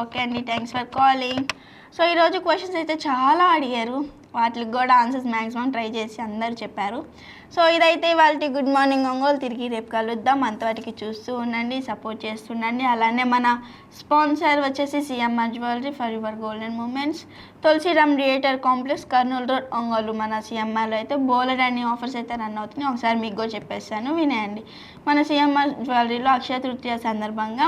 Okay అండి, thanks for calling. So ఈరోజు questions అయితే చాలా అడిగారు, వాటికి కూడా ఆన్సర్స్ మ్యాక్సిమం ట్రై చేసి అందరూ చెప్పారు. సో ఇదైతే వాళ్ళకి గుడ్ మార్నింగ్ ఒంగోలు. తిరిగి రేపు కలుద్దాం. అంతవరకు చూస్తూ ఉండండి, సపోర్ట్ చేస్తుండండి. అలానే మన స్పాన్సర్ వచ్చేసి CMR jewellery for your golden moments, Tulasiram theatre complex, Kurnool road, Ongole. మన సిఎంఆర్లో అయితే బోలెడ్ అన్ని ఆఫర్స్ అయితే రన్ అవుతున్నాయి. ఒకసారి మీకు కూడా చెప్పేస్తాను, వినేయండి. మన సిఎంఆర్ జ్యువెలరీలో అక్షయ తృతీయ సందర్భంగా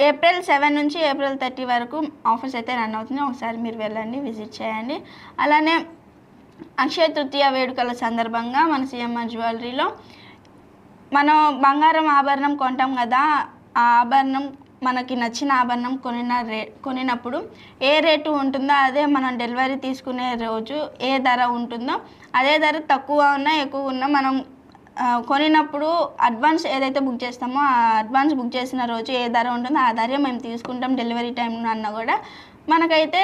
April 7 నుంచి April 30 వరకు ఆఫర్స్ అయితే రన్ అవుతున్నాయి. ఒకసారి మీరు వెళ్ళండి, విజిట్ చేయండి. అలానే అక్షయ తృతీయ వేడుకల సందర్భంగా మన సిఎంఆర్ జ్యువెలరీలో మనం బంగారం ఆభరణం కొంటాం కదా, ఆ ఆభరణం మనకి నచ్చిన ఆభరణం కొనినప్పుడు ఏ రేటు ఉంటుందో అదే మనం డెలివరీ తీసుకునే రోజు ఏ ధర ఉంటుందో అదే ధర తక్కువ ఉన్నా ఎక్కువ ఉన్నా మనం కొనినప్పుడు అడ్వాన్స్ ఏదైతే బుక్ చేస్తామో ఆ అడ్వాన్స్ బుక్ చేసిన రోజు ఏ ధర ఉంటుందో ఆ ధర మేము తీసుకుంటాం డెలివరీ టైం అన్నా కూడా మనకైతే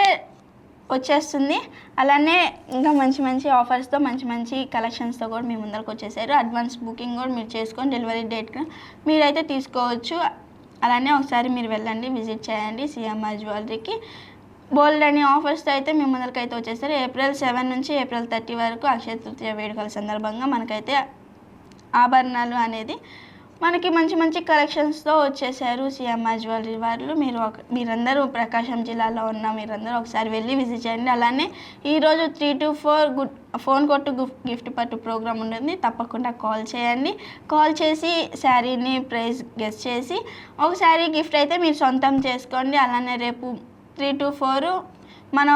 వచ్చేస్తుంది. అలానే ఇంకా మంచి మంచి ఆఫర్స్తో మంచి మంచి కలెక్షన్స్తో కూడా మీ ముందరకు వచ్చేసారు. అడ్వాన్స్ బుకింగ్ కూడా మీరు చేసుకొని డెలివరీ డేట్కి మీరైతే తీసుకోవచ్చు. అలానే ఒకసారి మీరు వెళ్ళండి, విజిట్ చేయండి సిఎంఆర్ జ్యువెలరీకి. బోల్డ్ అని ఆఫర్స్తో అయితే మీ ముందరికి అయితే వచ్చేసారు. April 7 నుంచి April 30 వరకు అక్షయ తృతీయ వేడుకల సందర్భంగా మనకైతే ఆభరణాలు అనేది మనకి మంచి మంచి కలెక్షన్స్తో వచ్చేసారు సిఎంఆర్ జ్యువెలరీ వాళ్ళు. మీరందరూ ప్రకాశం జిల్లాలో ఉన్న మీరందరూ ఒకసారి వెళ్ళి విజిట్ చేయండి. అలానే ఈరోజు 3 to 4 ఫోన్ కొట్టు గిఫ్ట్ పట్టు ప్రోగ్రామ్ ఉంటుంది. తప్పకుండా కాల్ చేయండి. కాల్ చేసి శారీని ప్రైస్ గెస్ చేసి ఒక శారీ గిఫ్ట్ అయితే మీరు సొంతం చేసుకోండి. అలానే రేపు 3 to 4 మన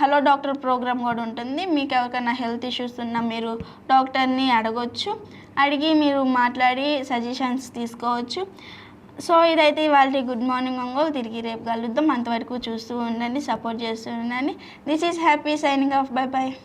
హలో డాక్టర్ ప్రోగ్రామ్ కూడా ఉంటుంది. మీకు ఎవరికైనా హెల్త్ ఇష్యూస్ ఉన్నా మీరు డాక్టర్ని అడగొచ్చు, అడిగి మీరు మాట్లాడి సజెషన్స్ తీసుకోవచ్చు. సో ఇదైతే ఇవాళ గుడ్ మార్నింగ్ ఒంగోలు. తిరిగి రేపు కలుద్దాం. అంతవరకు చూస్తూ ఉండండి, సపోర్ట్ చేస్తూ ఉండండి. This is happy signing off. By by.